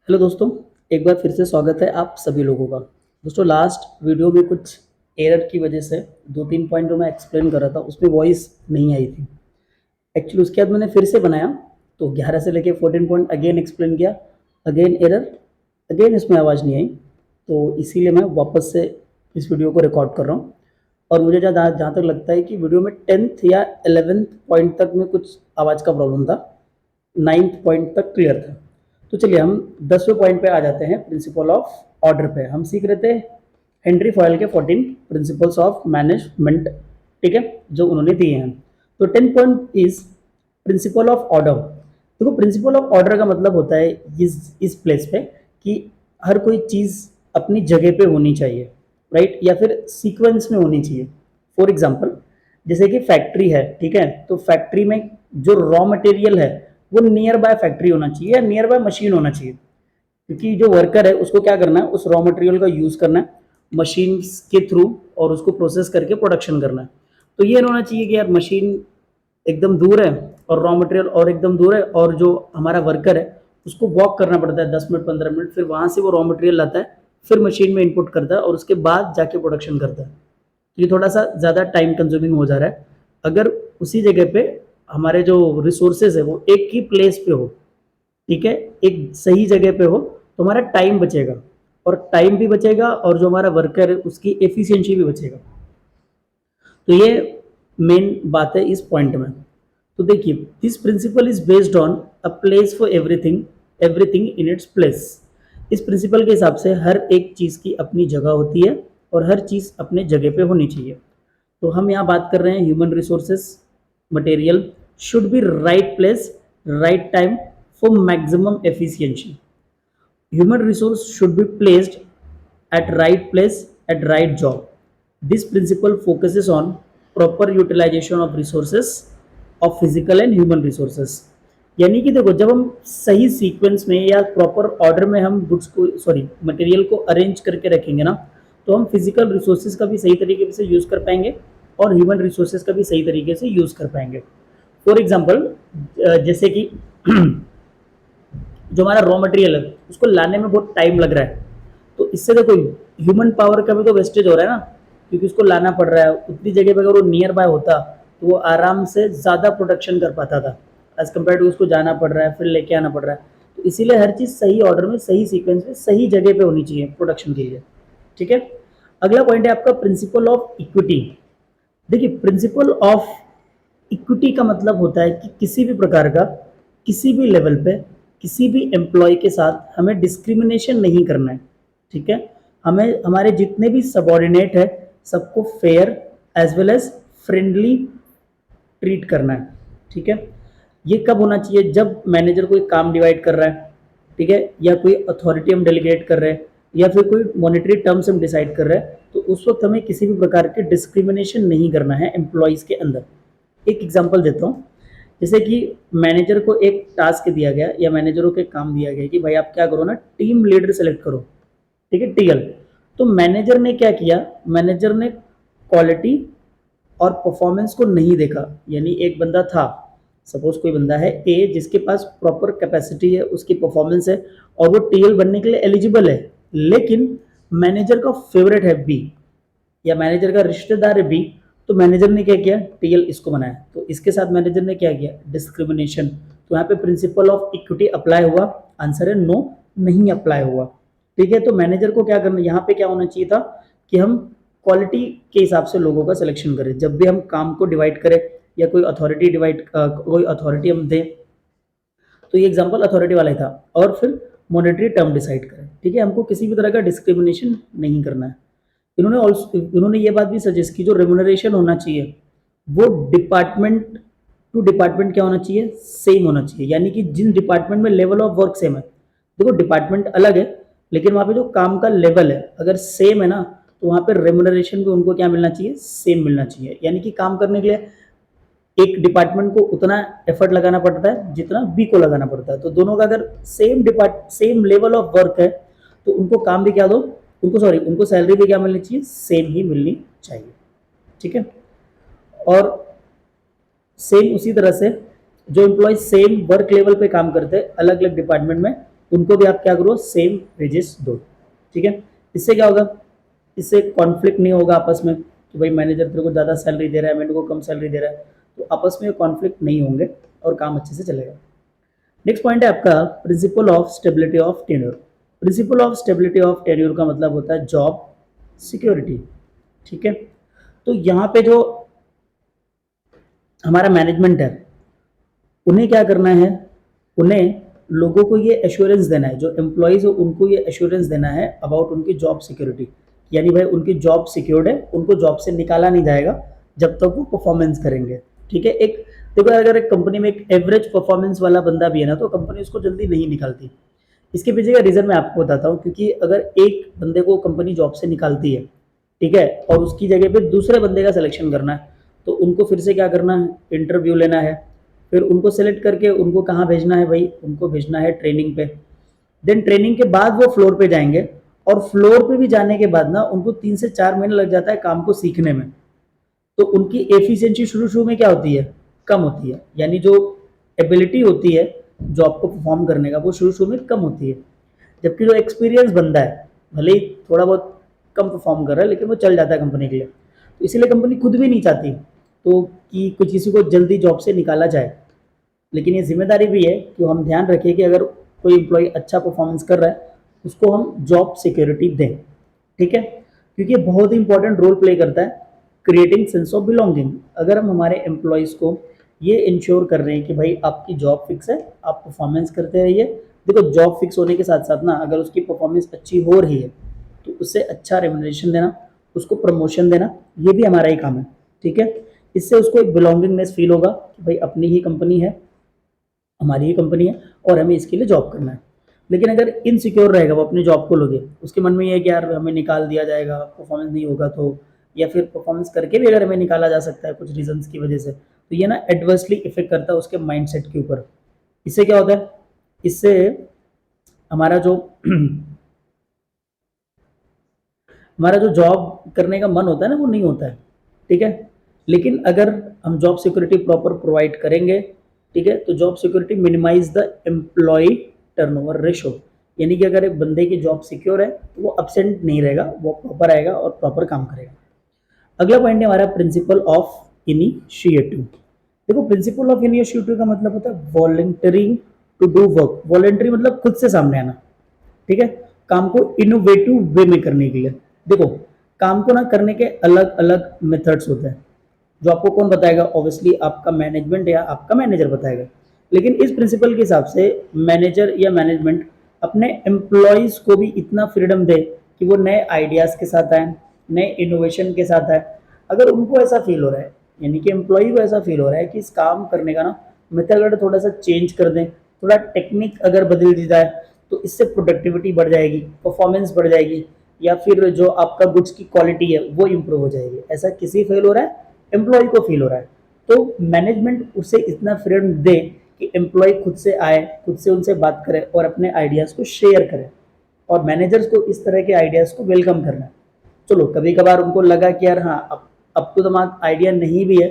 Hello दोस्तों, एक बार फिर से स्वागत है आप सभी लोगों का। दोस्तों लास्ट वीडियो में कुछ एरर की वजह से 2-3 पॉइंट जो मैं एक्सप्लेन कर रहा था उसमें वॉइस नहीं आई थी। एक्चुअली उसके बाद मैंने फिर से बनाया तो 11 से लेके 14 पॉइंट अगेन एक्सप्लेन किया, अगेन एरर, अगेन इसमें आवाज़ नहीं आई। तो इसीलिए मैं वापस से इस वीडियो को रिकॉर्ड कर रहा हूँ। और मुझे जहाँ जहाँ तक लगता है कि वीडियो में 10th या 11th पॉइंट तक में कुछ आवाज़ का प्रॉब्लम था, 9th पॉइंट तक क्लियर था। तो चलिए हम 10वें पॉइंट पे आ जाते हैं, प्रिंसिपल ऑफ ऑर्डर पे। हम सीख रहे थे हेनरी फॉयल के 14 प्रिंसिपल्स ऑफ मैनेजमेंट, ठीक है, जो उन्होंने दिए हैं। तो 10 point is principle of order. देखो प्रिंसिपल ऑफ ऑर्डर का मतलब होता है इस प्लेस पे कि हर कोई चीज़ अपनी जगह पे होनी चाहिए, राइट, या फिर सीक्वेंस में होनी चाहिए। फॉर एग्जाम्पल जैसे कि फैक्ट्री है, ठीक है, तो फैक्ट्री में जो रॉ मटेरियल है वो नियर बाय फैक्ट्री होना चाहिए या नियर बाय मशीन होना चाहिए, क्योंकि जो वर्कर है उसको क्या करना है, उस रॉ मटेरियल का यूज करना है मशीन के थ्रू और उसको प्रोसेस करके प्रोडक्शन करना है। तो ये होना चाहिए कि यार मशीन एकदम दूर है और रॉ मटेरियल और एकदम दूर है, और जो हमारा वर्कर है उसको वॉक करना पड़ता है 10 मिनट 15 मिनट, फिर वहां से वो रॉ मटेरियल लाता है, फिर मशीन में इनपुट करता है और उसके बाद जाके प्रोडक्शन करता है। तो ये थोड़ा सा ज़्यादा टाइम कंज्यूमिंग हो जा रहा है। अगर उसी जगह पे हमारे जो रिसोर्सेज है वो एक ही प्लेस पे हो, ठीक है, एक सही जगह पे हो, तो हमारा टाइम बचेगा, और टाइम भी बचेगा और जो हमारा वर्कर है उसकी एफिशिएंसी भी बचेगा। तो ये मेन बात है इस पॉइंट में। तो देखिए this principle is based on a place for everything, everything in its place. इस प्रिंसिपल के हिसाब से हर एक चीज़ की अपनी जगह होती है और हर चीज़ अपने जगह पे होनी चाहिए। तो हम यहाँ बात कर रहे हैं human resources material should be right place, right time for maximum efficiency. Human resource should be placed at right place at right job. This principle focuses on proper utilization of resources of physical and human resources. यानी कि देखो जब हम सही sequence में या proper order में हम गुड्स को मटेरियल को अरेंज करके रखेंगे ना, तो हम फिजिकल रिसोर्सेज का भी सही तरीके से यूज़ कर पाएंगे और ह्यूमन रिसोर्सेज का भी सही तरीके से यूज़ कर पाएंगे। फॉर एग्जाम्पल जैसे कि जो हमारा रॉ मटेरियल है उसको लाने में बहुत टाइम लग रहा है, तो इससे देखो ह्यूमन पावर का भी तो वेस्टेज हो रहा है ना, क्योंकि उसको लाना पड़ रहा है। उतनी जगह पे अगर वो नियर बाय होता तो वो आराम से ज़्यादा प्रोडक्शन कर पाता था, एज कम्पेयर टू उसको जाना पड़ रहा है फिर लेके आना पड़ रहा है। तो इसीलिए हर चीज़ सही ऑर्डर में, सही सीक्वेंस में, सही जगह पे होनी चाहिए प्रोडक्शन के लिए, ठीक है। अगला पॉइंट है आपका प्रिंसिपल ऑफ इक्विटी। देखिए प्रिंसिपल ऑफ इक्विटी का मतलब होता है कि किसी भी प्रकार का, किसी भी लेवल पे, किसी भी एम्प्लॉय के साथ हमें डिस्क्रिमिनेशन नहीं करना है, ठीक है। हमें हमारे जितने भी सबॉर्डिनेट है सबको fair as well as friendly treat करना है, ठीक है। ये कब होना चाहिए, जब मैनेजर कोई काम डिवाइड कर रहा है, ठीक है, या कोई अथॉरिटी हम डेलीगेट कर रहे हैं या फिर कोई मॉनेटरी टर्म्स हम डिसाइड कर रहे हैं, तो उस वक्त हमें किसी भी प्रकार के डिस्क्रिमिनेशन नहीं करना है एम्प्लॉयज़ के अंदर। एक एग्जांपल देता हूँ, जैसे कि मैनेजर को एक टास्क दिया गया या मैनेजरों के काम दिया गया कि भाई आप क्या करो ना, टीम लीडर सेलेक्ट करो, ठीक है, टीएल। तो मैनेजर ने क्या किया, मैनेजर ने क्वालिटी और परफॉर्मेंस को नहीं देखा। यानी एक बंदा था, सपोज कोई बंदा है ए जिसके पास प्रॉपर कैपेसिटी है, उसकी परफॉर्मेंस है और वो टीएल बनने के लिए एलिजिबल है, लेकिन मैनेजर का फेवरेट है बी या मैनेजर का रिश्तेदार है बी, तो मैनेजर ने क्या किया, टीएल इसको बनाया। तो इसके साथ मैनेजर ने क्या किया, डिस्क्रिमिनेशन। तो यहाँ पे प्रिंसिपल ऑफ इक्विटी अप्लाई हुआ, आंसर है नो, नहीं अप्लाई हुआ, ठीक है। तो मैनेजर को क्या करना, यहाँ पे क्या होना चाहिए था कि हम क्वालिटी के हिसाब से लोगों का सिलेक्शन करें जब भी हम काम को डिवाइड करें या कोई अथॉरिटी हम दें। तो ये एग्जांपल अथॉरिटी वाला ही था। और फिर मॉनेटरी टर्म डिसाइड करें, ठीक है, हमको किसी भी तरह का डिस्क्रिमिनेशन नहीं करना है। इन्होंने ये बात भी सजेस्ट की जो रेम्यूनरेशन होना चाहिए वो डिपार्टमेंट टू डिपार्टमेंट क्या होना चाहिए, सेम होना चाहिए। यानी कि जिन डिपार्टमेंट में लेवल ऑफ वर्क सेम है, देखो डिपार्टमेंट अलग है लेकिन वहाँ पे जो काम का लेवल है अगर सेम है ना, तो वहाँ पे रेम्यूनरेशन भी उनको क्या मिलना चाहिए, सेम मिलना चाहिए। यानी कि काम करने के लिए एक डिपार्टमेंट को उतना एफर्ट लगाना पड़ता है जितना बी को लगाना पड़ता है। तो दोनों का अगर सेम लेवल ऑफ वर्क है तो उनको काम भी क्या दो, उनको सैलरी भी क्या मिलनी चाहिए, सेम ही मिलनी चाहिए, ठीक है। और सेम उसी तरह से जो एम्प्लॉय सेम वर्क लेवल पे काम करते हैं अलग अलग डिपार्टमेंट में, उनको भी आप क्या करो, सेम वेजेस दो। ठीक है, इससे क्या होगा, इससे कॉन्फ्लिक्ट नहीं होगा आपस में कि भाई मैनेजर तेरे को ज़्यादा सैलरी दे रहा है, मेरे को कम सैलरी दे रहा है, तो आपस में कॉन्फ्लिक्ट नहीं होंगे और काम अच्छे से चलेगा। नेक्स्ट पॉइंट है आपका principle of stability of tenure. Principle of stability of tenure का मतलब होता है जॉब सिक्योरिटी। ठीक है, तो यहाँ पे जो हमारा मैनेजमेंट है, उन्हें क्या करना है, उन्हें लोगों को ये एश्योरेंस देना है, जो एम्प्लॉयज़ हो उनको ये एश्योरेंस देना है अबाउट उनकी जॉब सिक्योरिटी, यानी भाई उनकी जॉब सिक्योर्ड है, उनको जॉब से निकाला नहीं जाएगा जब तक वो परफॉर्मेंस करेंगे। ठीक है, एक देखो अगर एक कंपनी में एक एवरेज परफॉर्मेंस वाला बंदा भी है ना, तो कंपनी उसको जल्दी नहीं निकालती। इसके पीछे का रीज़न मैं आपको बताता हूँ, क्योंकि अगर एक बंदे को कंपनी जॉब से निकालती है, ठीक है, और उसकी जगह पे दूसरे बंदे का सिलेक्शन करना है, तो उनको फिर से क्या करना है, इंटरव्यू लेना है, फिर उनको सेलेक्ट करके उनको कहाँ भेजना है भाई, उनको भेजना है ट्रेनिंग पे। देन ट्रेनिंग के बाद वो फ्लोर पे जाएंगे, और फ्लोर पे भी जाने के बाद ना उनको 3 से 4 महीने लग जाता है काम को सीखने में। तो उनकी एफिशिएंसी शुरू शुरू में क्या होती है, कम होती है, यानी जो एबिलिटी होती है जॉब को परफॉर्म करने का, वो शुरू शुरू में कम होती है। जबकि जो एक्सपीरियंस बंदा है, भले ही थोड़ा बहुत कम परफॉर्म कर रहा है, लेकिन वो चल जाता है कंपनी के लिए। तो इसीलिए कंपनी खुद भी नहीं चाहती तो कि कुछ किसी को जल्दी जॉब से निकाला जाए, लेकिन ये जिम्मेदारी भी है कि हम ध्यान रखें कि अगर कोई एम्प्लॉय अच्छा परफॉर्मेंस कर रहा है, उसको हम जॉब सिक्योरिटी दें। ठीक है, क्योंकि ये बहुत ही इंपॉर्टेंट रोल प्ले करता है क्रिएटिंग सेंस ऑफ बिलोंगिंग। अगर हम हमारे एम्प्लॉयज़ को ये इंश्योर कर रहे हैं कि भाई आपकी जॉब फिक्स है, आप परफॉर्मेंस करते रहिए। देखो जॉब फिक्स होने के साथ साथ ना, अगर उसकी परफॉर्मेंस अच्छी हो रही है तो उससे अच्छा रेम्युनरेशन देना, उसको प्रमोशन देना, ये भी हमारा ही काम है। ठीक है, इससे उसको एक बिलोंगिंगनेस फील होगा कि भाई अपनी ही कंपनी है, हमारी ही कंपनी है और हमें इसके लिए जॉब करना है। लेकिन अगर इनसिक्योर रहेगा, वो अपनी जॉब को लोगे, उसके मन में ये है कि यार हमें निकाल दिया जाएगा, परफॉर्मेंस नहीं होगा तो, या फिर परफॉर्मेंस करके भी अगर हमें निकाला जा सकता है कुछ रीजंस की वजह से, तो ये ना एडवर्सली इफेक्ट करता है उसके माइंडसेट के ऊपर। इससे क्या होता है, इससे हमारा जो हमारा जो जॉब करने का मन होता है ना, वो नहीं होता है। ठीक है, लेकिन अगर हम जॉब सिक्योरिटी प्रॉपर प्रोवाइड करेंगे, ठीक है, तो job security minimize the employ turnover ratio, यानी कि अगर एक बंदे की जॉब सिक्योर है तो वो अपसेंट नहीं रहेगा, वो प्रॉपर आएगा और प्रॉपर काम करेगा। अगला पॉइंट है हमारा प्रिंसिपल ऑफ इनिशिएटिव। देखो प्रिंसिपल ऑफ इनिशिएटिव का मतलब होता है वॉलंटरिंग टू डू वर्क। वॉलंटरी मतलब खुद से सामने आना। ठीक है, काम को इनोवेटिव वे में करने के लिए। देखो काम को ना करने के अलग अलग मेथड्स होते हैं, जो आपको कौन बताएगा, ऑब्वियसली आपका मैनेजमेंट या आपका मैनेजर बताएगा। लेकिन इस प्रिंसिपल के हिसाब से मैनेजर या मैनेजमेंट अपने एम्प्लॉयज़ को भी इतना फ्रीडम दे कि वो नए आइडियाज़ के साथ आए, नए इनोवेशन के साथ आए। अगर उनको ऐसा फील हो रहा है, यानी कि एम्प्लॉय को ऐसा फील हो रहा है कि इस काम करने का ना मेथड अगर थोड़ा सा चेंज कर दें, थोड़ा टेक्निक अगर बदल दी जाए, तो इससे प्रोडक्टिविटी बढ़ जाएगी, परफॉर्मेंस बढ़ जाएगी, या फिर जो आपका गुड्स की क्वालिटी है वो इम्प्रूव हो जाएगी, ऐसा किसी फील हो रहा है, एम्प्लॉय को फील हो रहा है, तो मैनेजमेंट उसे इतना फ्रीडम दे कि एम्प्लॉय खुद से आए, खुद से उनसे बात करे और अपने आइडियाज़ को शेयर करे, और मैनेजर्स को इस तरह के आइडियाज़ को वेलकम करना है। चलो कभी कभार उनको लगा कि यार हाँ अब तो दिमाग आइडिया नहीं भी है,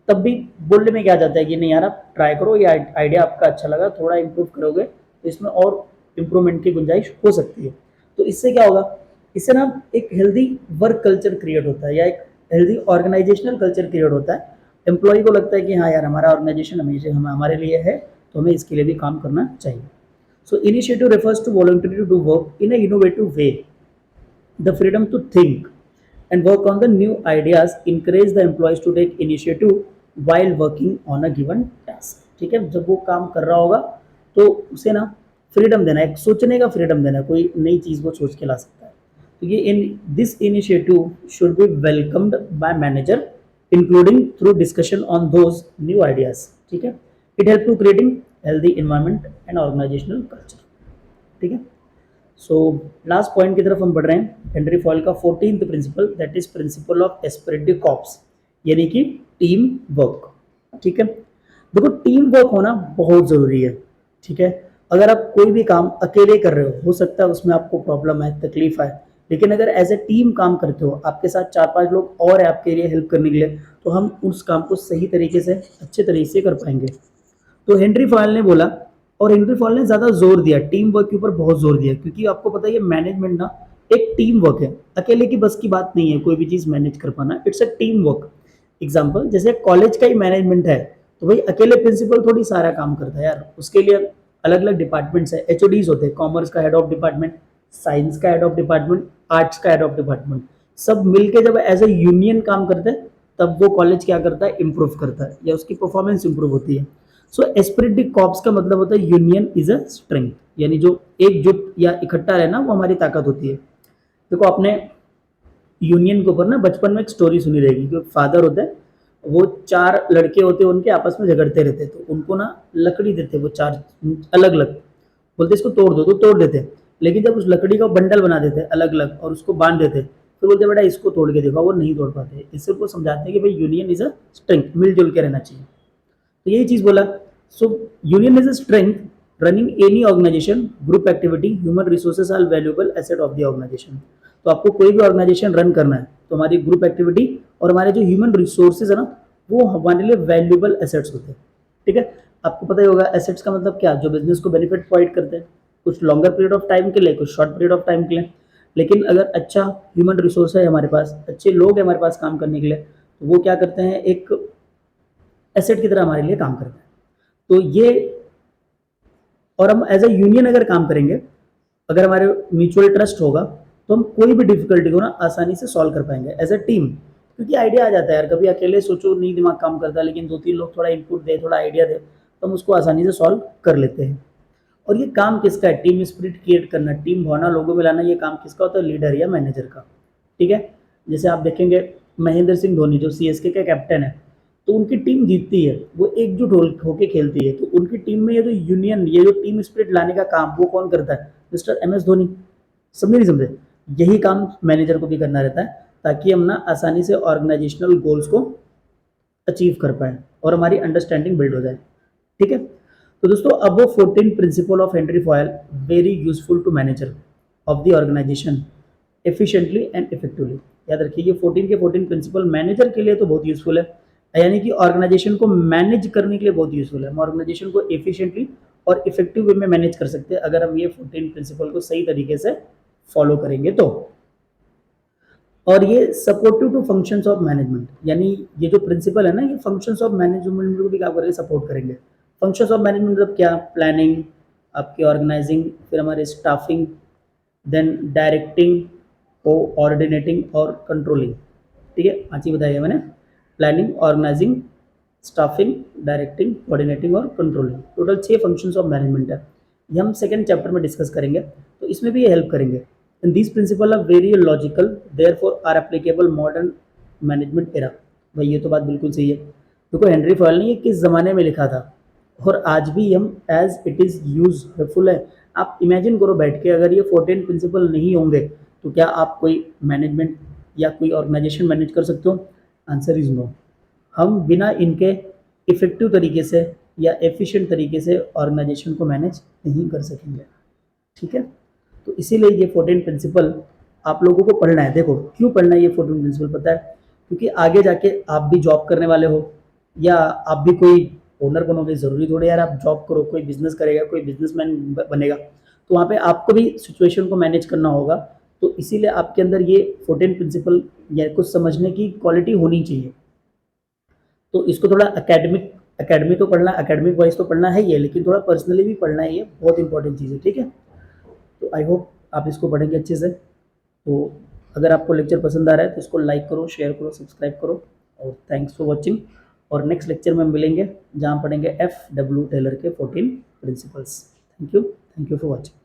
तब भी बोलने में क्या जाता है कि नहीं यार आप ट्राई करो, ये आइडिया आपका अच्छा लगा, थोड़ा इम्प्रूव करोगे तो इसमें और इम्प्रूवमेंट की गुंजाइश हो सकती है। तो इससे क्या होगा, इससे ना एक हेल्दी वर्क कल्चर क्रिएट होता है, या एक हेल्दी ऑर्गेनाइजेशनल कल्चर क्रिएट होता है। एम्प्लॉय को लगता है कि हाँ यार हमारा ऑर्गेनाइजेशन हमारे लिए है, तो हमें इसके लिए भी काम करना चाहिए। So initiative refers to voluntary to do work in a innovative way, the freedom to think and work on the new ideas encourage the employees to take initiative while working on a given task। ठीक है, जब वो काम कर रहा होगा तो उसे ना फ्रीडम देना, एक सोचने का फ्रीडम देना, कोई नई चीज़ वो सोच के ला सकता है। तो ये in this initiative should be welcomed by manager including through discussion on those new ideas. ठीक है, it help to creating healthy environment and organisational culture. ठीक है, सो लास्ट पॉइंट की तरफ हम बढ़ रहे हैं, हेनरी फॉयल का 14th principle, that is principle of esprit de corps, यानी कि टीम वर्क। ठीक है, देखो टीम वर्क होना बहुत ज़रूरी है। ठीक है, अगर आप कोई भी काम अकेले कर रहे हो सकता है उसमें आपको प्रॉब्लम है, तकलीफ है, लेकिन अगर एज ए टीम काम करते हो, आपके साथ 4-5 लोग और है आपके लिए हेल्प करने के लिए, तो हम उस काम को सही तरीके से अच्छे तरीके से कर पाएंगे। तो हेनरी फॉयल ने बोला और हेनरी फॉल ने ज़्यादा जोर दिया टीम वर्क के ऊपर, बहुत जोर दिया, क्योंकि आपको पता है ये मैनेजमेंट ना एक टीम वर्क है, अकेले की बस की बात नहीं है कोई भी चीज़ मैनेज कर पाना, it's a team work. Example जैसे कॉलेज का ही मैनेजमेंट है, तो भाई अकेले प्रिंसिपल थोड़ी सारा काम करता है यार, उसके लिए अलग अलग डिपार्टमेंट्स है, एचओडीज होते हैं, कॉमर्स का हेड ऑफ डिपार्टमेंट, साइंस का हेड ऑफ डिपार्टमेंट, आर्ट्स का हेड ऑफ डिपार्टमेंट, सब मिलके जब एज ए यूनियन काम करते हैं तब वो कॉलेज क्या करता है, इंप्रूव करता है या उसकी परफॉर्मेंस इंप्रूव होती है। सो एस्पिरिट डी कॉर्प्स का मतलब होता है यूनियन इज अ स्ट्रेंथ, यानी जो एकजुट या इकट्ठा रहना वो हमारी ताकत होती है। देखो आपने यूनियन के ऊपर ना बचपन में एक स्टोरी सुनी रहेगी कि फादर होता है, वो चार लड़के होते हैं उनके आपस में झगड़ते रहते, तो उनको ना लकड़ी देते वो चार अलग अलग, बोलते इसको तोड़ दो तो तोड़ देते, लेकिन जब उस लकड़ी का बंडल बना देते अलग अलग और उसको बांध देते, फिर बोलते बेटा इसको तोड़ के देखो, वो नहीं तोड़ पाते। इससे उनको समझाते हैं कि भाई यूनियन इज अ स्ट्रेंथ, मिलजुल के रहना चाहिए। तो यही चीज बोला। So union is a strength running any organisation group activity, human resources are valuable asset of the organisation. तो आपको कोई भी ऑर्गेनाइजेशन रन करना है तो हमारी ग्रुप एक्टिविटी और हमारे जो ह्यूमन रिसोर्सेज है ना वो हमारे लिए वैल्यूएबल एसेट्स होते हैं। ठीक है, आपको पता ही होगा एसेट्स का मतलब क्या, जो बिजनेस को बेनिफिट प्रोवाइड करते हैं, कुछ लॉन्गर पीरियड ऑफ टाइम के लिए, कुछ शॉर्ट पीरियड ऑफ टाइम के लिए। लेकिन अगर अच्छा ह्यूमन रिसोर्स है हमारे पास, अच्छे लोग हैं हमारे पास काम करने के लिए, तो वो क्या करते हैं, एक एसेट की तरह हमारे लिए काम करते हैं। तो ये, और हम एज ए यूनियन अगर काम करेंगे, अगर हमारे म्यूचुअल ट्रस्ट होगा तो हम कोई भी डिफिकल्टी को ना आसानी से सॉल्व कर पाएंगे एज ए टीम, क्योंकि आइडिया आ जाता है यार, कभी अकेले सोचो नहीं दिमाग काम करता, लेकिन दो तीन लोग थोड़ा इनपुट दे, थोड़ा आइडिया दे, तो हम उसको आसानी से सॉल्व कर लेते हैं। और ये काम किसका है, टीम स्पिरिट क्रिएट करना, टीम भावना लोगों में लाना, ये काम किसका होता है, लीडर या मैनेजर का। ठीक है, जैसे आप देखेंगे महेंद्र सिंह धोनी जो सीएसके के कैप्टन है, तो उनकी टीम जीतती है, वो एकजुट होकर खेलती है, तो उनकी टीम में ये जो यूनियन, ये जो टीम स्पिरिट लाने का काम वो कौन करता है, मिस्टर एमएस धोनी। समझे नहीं समझे, यही काम मैनेजर को भी करना रहता है, ताकि हम ना आसानी से ऑर्गेनाइजेशनल गोल्स को अचीव कर पाए और हमारी अंडरस्टैंडिंग बिल्ड हो जाए। ठीक है, तो दोस्तों अब वो 14 principle of Henry Fayol very useful to manager of the organisation efficiently and effectively. याद रखिए ये 14 के 14 प्रिंसिपल मैनेजर के लिए तो बहुत यूजफुल है, यानी कि ऑर्गेनाइजेशन को मैनेज करने के लिए बहुत यूजफुल है। हम ऑर्गेनाइजेशन को एफिशिएंटली और इफेक्टिव वे में मैनेज कर सकते हैं अगर हम ये 14 प्रिंसिपल को सही तरीके से फॉलो करेंगे तो। और ये supportive to functions of management, यानी ये जो प्रिंसिपल है ना, ये फंक्शंस ऑफ मैनेजमेंट को भी क्या करेंगे, सपोर्ट करेंगे। फंक्शंस ऑफ मैनेजमेंट मतलब क्या, प्लानिंग, आपकी ऑर्गेनाइजिंग, फिर हमारे स्टाफिंग, देन डायरेक्टिंग, कोऑर्डिनेटिंग और कंट्रोलिंग। ठीक है, पांच ही बताइए मैंने, planning, organising, staffing, directing, coordinating और controlling. Total 6 functions of management है, ये हम सेकंड चैप्टर में डिस्कस करेंगे, तो इसमें भी ये हेल्प करेंगे। And these principle are very logical therefore are applicable modern management era. भाई ये तो बात बिल्कुल सही है। देखो हेनरी फॉयल ने ये किस ज़माने में लिखा था और आज भी हम एज इट इज़ यूजफुल है। आप इमेजिन करो बैठ के, अगर ये 14 प्रिंसिपल नहीं होंगे तो क्या आप कोई मैनेजमेंट या कोई ऑर्गेनाइजेशन मैनेज कर सकते हो? Answer is no. हम बिना इनके इफेक्टिव तरीके से या एफिशिएंट तरीके से ऑर्गेनाइजेशन को मैनेज नहीं कर सकेंगे। ठीक है, तो इसीलिए ये 14 प्रिंसिपल आप लोगों को पढ़ना है। देखो क्यों पढ़ना है ये 14 प्रिंसिपल, पता है, क्योंकि आगे जाके आप भी जॉब करने वाले हो या आप भी कोई ओनर बनोगे। ज़रूरी थोड़ी यार आप जॉब करो, कोई बिजनेस करेगा, कोई बिजनेसमैन बनेगा, तो वहाँ पे आपको भी सिचुएशन को मैनेज करना होगा। तो इसीलिए आपके अंदर ये 14 प्रिंसिपल या कुछ समझने की क्वालिटी होनी चाहिए। तो इसको थोड़ा एकेडमी तो पढ़ना, एकेडमिक वाइज तो पढ़ना है ये, लेकिन थोड़ा पर्सनली भी पढ़ना है, ये बहुत इंपॉर्टेंट चीज़ है। ठीक है, तो आई होप आप इसको पढ़ेंगे अच्छे से। तो अगर आपको लेक्चर पसंद आ रहा है तो इसको लाइक करो, शेयर करो, सब्सक्राइब करो, और थैंक्स फॉर वॉचिंग। और नेक्स्ट लेक्चर में मिलेंगे जहाँ पढ़ेंगे FW टेलर के 14 principles. Thank you for watching.